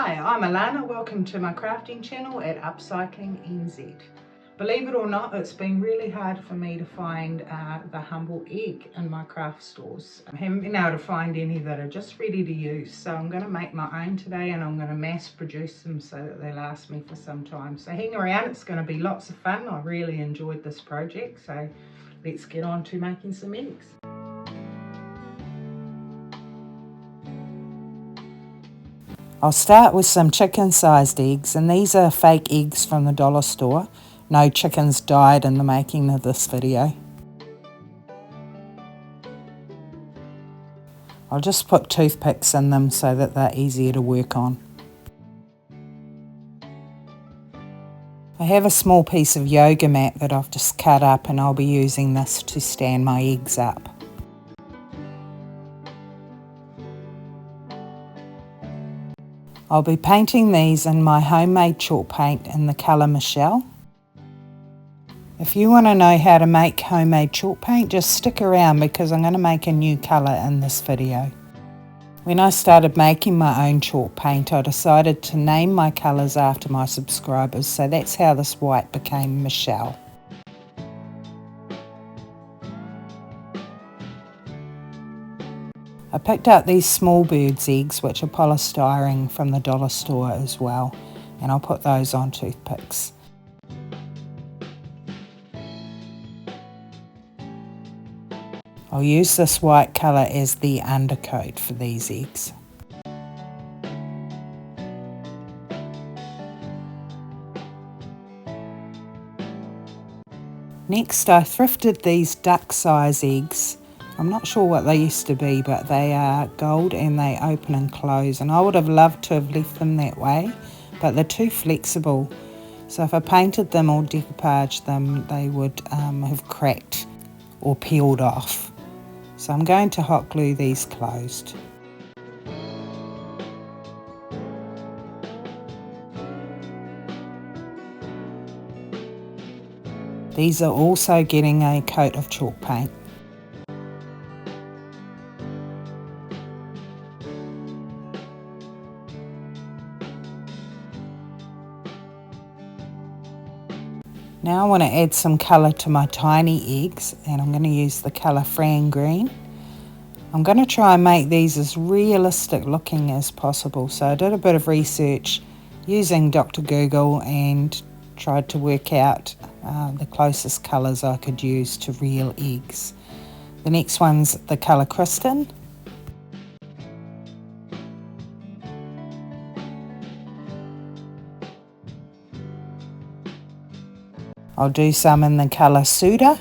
Hi, I'm Alana. Welcome to my crafting channel at Upcycling NZ. Believe it or not, it's been really hard for me to find the humble egg in my craft stores. I haven't been able to find any that are just ready to use, so I'm going to make my own today and I'm going to mass produce them so that they last me for some time. So hang around, it's going to be lots of fun. I really enjoyed this project, so let's get on to making some eggs. I'll start with some chicken-sized eggs, and these are fake eggs from the dollar store. No chickens died in the making of this video. I'll just put toothpicks in them so that they're easier to work on. I have a small piece of yoga mat that I've just cut up, and I'll be using this to stand my eggs up. I'll be painting these in my homemade chalk paint in the colour Michelle. If you want to know how to make homemade chalk paint, just stick around because I'm going to make a new colour in this video. When I started making my own chalk paint, I decided to name my colours after my subscribers, so that's how this white became Michelle. I picked up these small birds eggs, which are polystyrene from the dollar store as well, and I'll put those on toothpicks. I'll use this white colour as the undercoat for these eggs. Next, I thrifted these duck-size eggs. I'm not sure what they used to be, but they are gold and they open and close, and I would have loved to have left them that way, but they're too flexible, so if I painted them or decoupaged them they would have cracked or peeled off. So I'm going to hot glue these closed. These are also getting a coat of chalk paint. Now I want to add some colour to my tiny eggs, and I'm going to use the colour Fran Green. I'm going to try and make these as realistic looking as possible, so I did a bit of research using Dr. Google and tried to work out the closest colours I could use to real eggs. The next one's the colour Kristen. I'll do some in the colour Suda.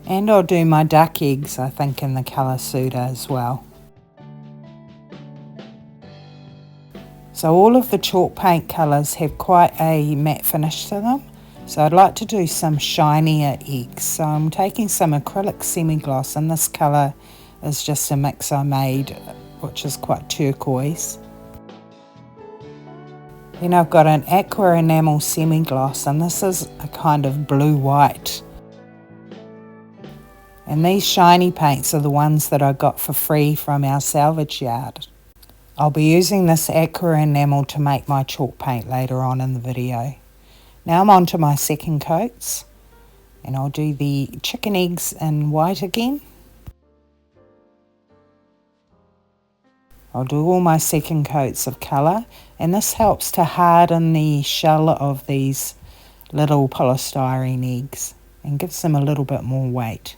And I'll do my duck eggs, I think, in the colour Suda as well. So all of the chalk paint colours have quite a matte finish to them. So I'd like to do some shinier eggs. So I'm taking some acrylic semi-gloss, and this colour is just a mix I made, which is quite turquoise. Then I've got an aqua enamel semi-gloss, and this is a kind of blue-white. And these shiny paints are the ones that I got for free from our salvage yard. I'll be using this aqua enamel to make my chalk paint later on in the video. Now I'm on to my second coats, and I'll do the chicken eggs in white again. I'll do all my second coats of colour, and this helps to harden the shell of these little polystyrene eggs and gives them a little bit more weight.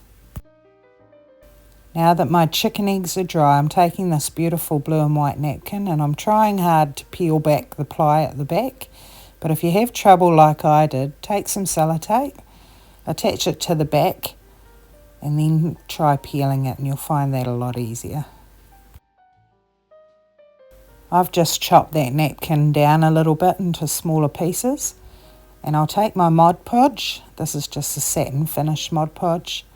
Now that my chicken eggs are dry, I'm taking this beautiful blue and white napkin, and I'm trying hard to peel back the ply at the back, but if you have trouble like I did, take some sellotape, attach it to the back, and then try peeling it, and you'll find that a lot easier. I've just chopped that napkin down a little bit into smaller pieces, and I'll take my Mod Podge. This is just a satin finish Mod Podge,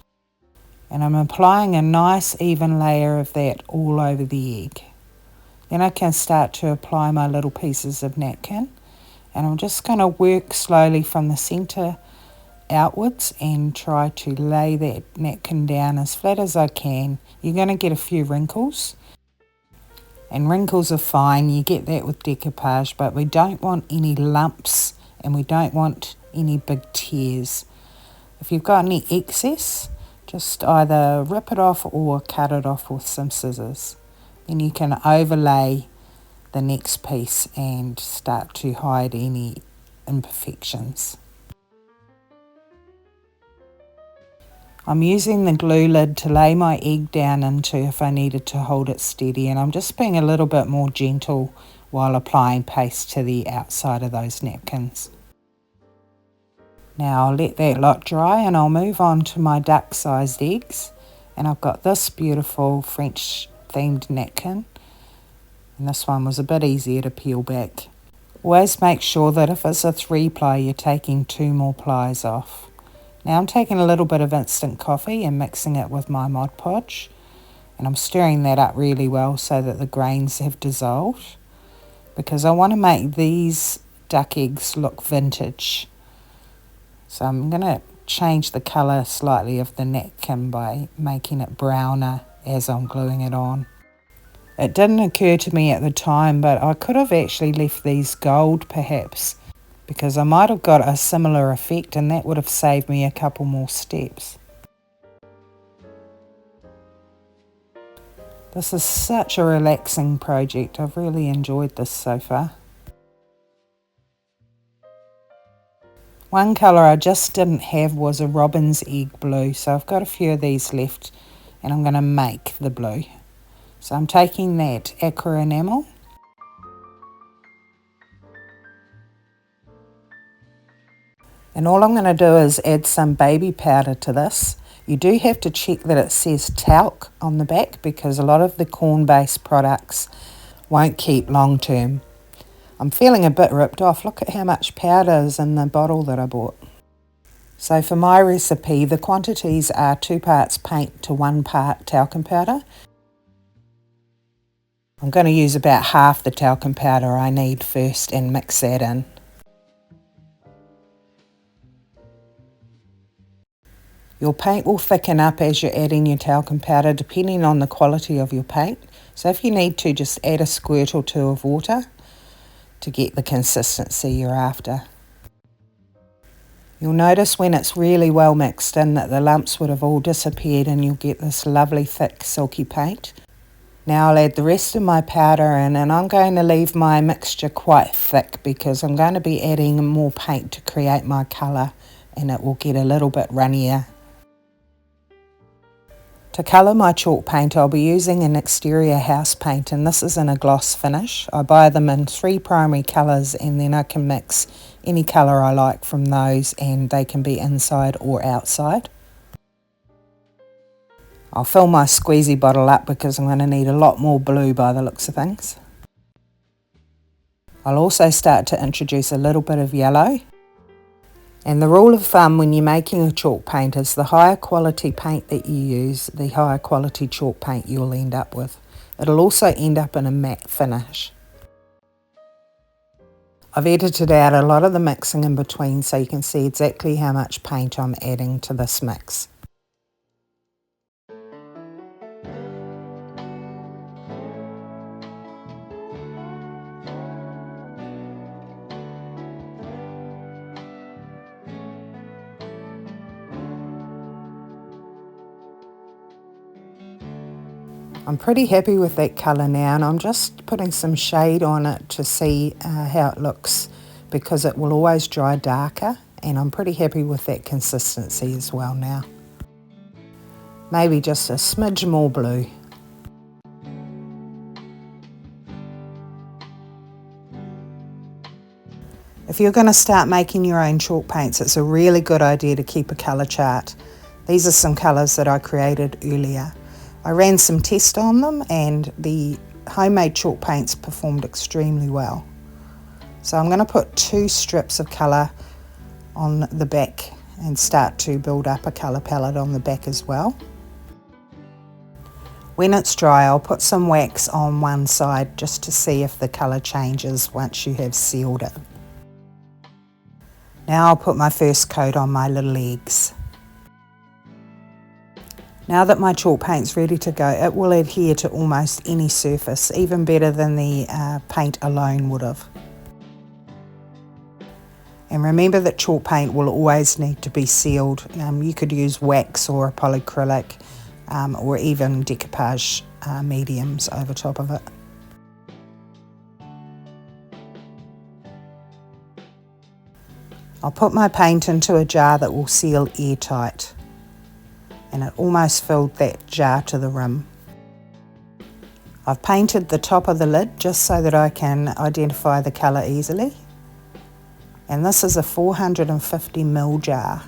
and I'm applying a nice even layer of that all over the egg. Then I can start to apply my little pieces of napkin, and I'm just going to work slowly from the centre outwards and try to lay that napkin down as flat as I can. You're going to get a few wrinkles, and wrinkles are fine, you get that with decoupage, but we don't want any lumps and we don't want any big tears. If you've got any excess, just either rip it off or cut it off with some scissors. Then you can overlay the next piece and start to hide any imperfections. I'm using the glue lid to lay my egg down into if I needed to hold it steady, and I'm just being a little bit more gentle while applying paste to the outside of those napkins. Now I'll let that lot dry and I'll move on to my duck-sized eggs, and I've got this beautiful French themed napkin, and this one was a bit easier to peel back. Always make sure that if it's a 3-ply you're taking 2 more plies off. Now I'm taking a little bit of instant coffee and mixing it with my Mod Podge, and I'm stirring that up really well so that the grains have dissolved, because I want to make these duck eggs look vintage. So I'm going to change the colour slightly of the napkin by making it browner as I'm gluing it on. It didn't occur to me at the time, but I could have actually left these gold perhaps, because I might have got a similar effect and that would have saved me a couple more steps. This is such a relaxing project. I've really enjoyed this so far. One colour I just didn't have was a robin's egg blue, so I've got a few of these left and I'm going to make the blue. So I'm taking that aqua enamel, and all I'm going to do is add some baby powder to this. You do have to check that it says talc on the back, because a lot of the corn-based products won't keep long term. I'm feeling a bit ripped off. Look at how much powder is in the bottle that I bought. So for my recipe, the quantities are 2 parts paint to 1 part talcum powder. I'm going to use about half the talcum powder I need first and mix that in. Your paint will thicken up as you're adding your talcum powder depending on the quality of your paint. So if you need to, just add a squirt or 2 of water to get the consistency you're after. You'll notice when it's really well mixed in that the lumps would have all disappeared and you'll get this lovely thick silky paint. Now I'll add the rest of my powder in, and I'm going to leave my mixture quite thick because I'm going to be adding more paint to create my colour, and it will get a little bit runnier. To colour my chalk paint, I'll be using an exterior house paint, and this is in a gloss finish. I buy them in 3 primary colours, and then I can mix any colour I like from those, and they can be inside or outside. I'll fill my squeezy bottle up because I'm going to need a lot more blue by the looks of things. I'll also start to introduce a little bit of yellow. And the rule of thumb when you're making a chalk paint is the higher quality paint that you use, the higher quality chalk paint you'll end up with. It'll also end up in a matte finish. I've edited out a lot of the mixing in between so you can see exactly how much paint I'm adding to this mix. I'm pretty happy with that colour now, and I'm just putting some shade on it to see how it looks, because it will always dry darker, and I'm pretty happy with that consistency as well now. Maybe just a smidge more blue. If you're going to start making your own chalk paints, it's a really good idea to keep a colour chart. These are some colours that I created earlier. I ran some tests on them and the homemade chalk paints performed extremely well. So I'm going to put 2 strips of colour on the back and start to build up a colour palette on the back as well. When it's dry, I'll put some wax on one side just to see if the colour changes once you have sealed it. Now I'll put my first coat on my little eggs. Now that my chalk paint's ready to go, it will adhere to almost any surface, even better than the paint alone would have. And remember that chalk paint will always need to be sealed. You could use wax or a polyacrylic or even decoupage mediums over top of it. I'll put my paint into a jar that will seal airtight. And it almost filled that jar to the rim. I've painted the top of the lid just so that I can identify the colour easily. And this is a 450ml jar.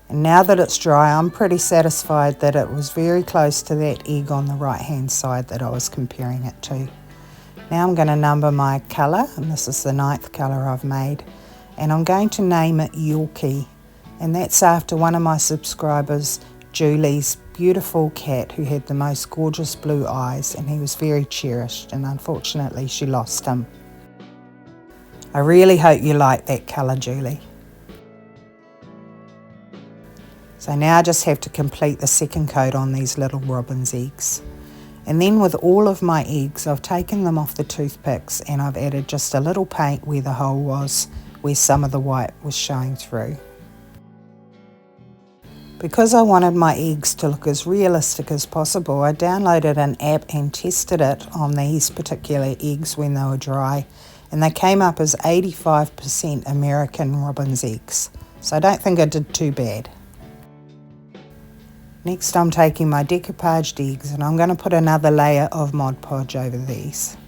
And now that it's dry, I'm pretty satisfied that it was very close to that egg on the right hand side that I was comparing it to. Now I'm going to number my colour, and this is the 9th colour I've made, and I'm going to name it Yorkie. And that's after one of my subscribers, Julie's beautiful cat who had the most gorgeous blue eyes, and he was very cherished, and unfortunately she lost him. I really hope you like that colour, Julie. So now I just have to complete the second coat on these little robin's eggs. And then with all of my eggs, I've taken them off the toothpicks and I've added just a little paint where the hole was, where some of the white was showing through. Because I wanted my eggs to look as realistic as possible, I downloaded an app and tested it on these particular eggs when they were dry, and they came up as 85% American robin's eggs. So I don't think I did too bad. Next I'm taking my decoupaged eggs and I'm going to put another layer of Mod Podge over these.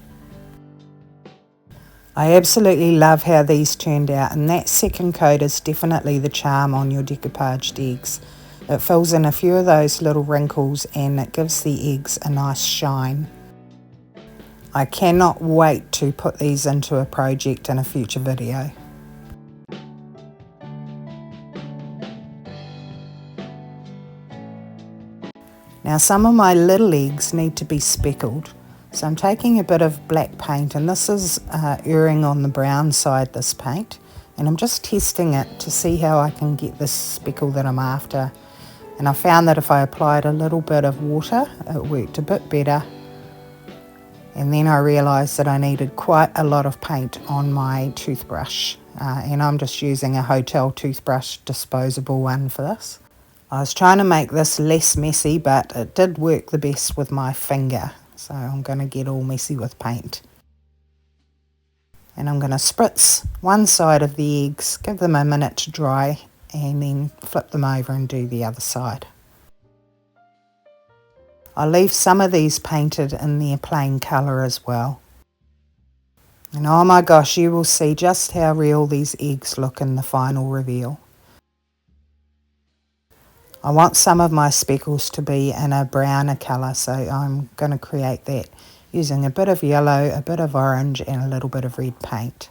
I absolutely love how these turned out, and that second coat is definitely the charm on your decoupaged eggs. It fills in a few of those little wrinkles and it gives the eggs a nice shine. I cannot wait to put these into a project in a future video. Now some of my little eggs need to be speckled, so I'm taking a bit of black paint, and this is erring on the brown side, this paint, and I'm just testing it to see how I can get this speckle that I'm after. And I found that if I applied a little bit of water, it worked a bit better. And then I realised that I needed quite a lot of paint on my toothbrush. And I'm just using a hotel toothbrush, disposable one for this. I was trying to make this less messy, but it did work the best with my finger. So I'm going to get all messy with paint. And I'm going to spritz one side of the eggs, give them a minute to dry, and then flip them over and do the other side. I'll leave some of these painted in their plain colour as well. And oh my gosh, you will see just how real these eggs look in the final reveal. I want some of my speckles to be in a browner colour, so I'm going to create that using a bit of yellow, a bit of orange and a little bit of red paint.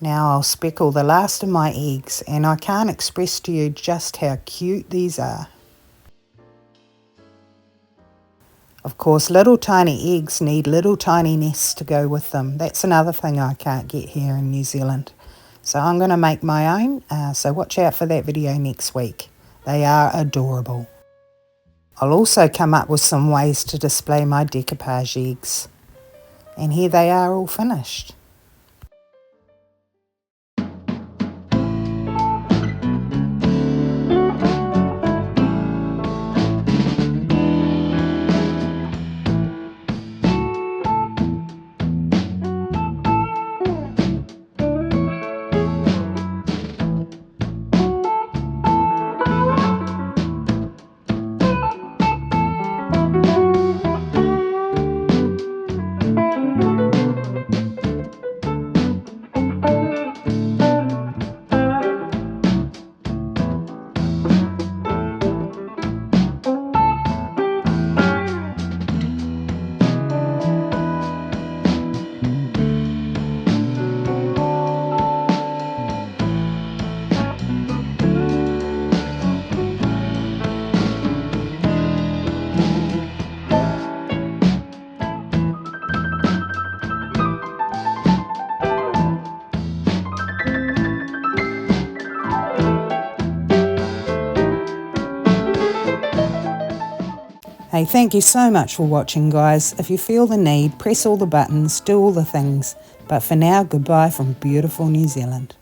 Now I'll speckle the last of my eggs, and I can't express to you just how cute these are. Of course, little tiny eggs need little tiny nests to go with them. That's another thing I can't get here in New Zealand. So I'm going to make my own, so watch out for that video next week. They are adorable. I'll also come up with some ways to display my decoupage eggs. And here they are all finished. Hey, thank you so much for watching, guys. If you feel the need, press all the buttons, do all the things. But for now, goodbye from beautiful New Zealand.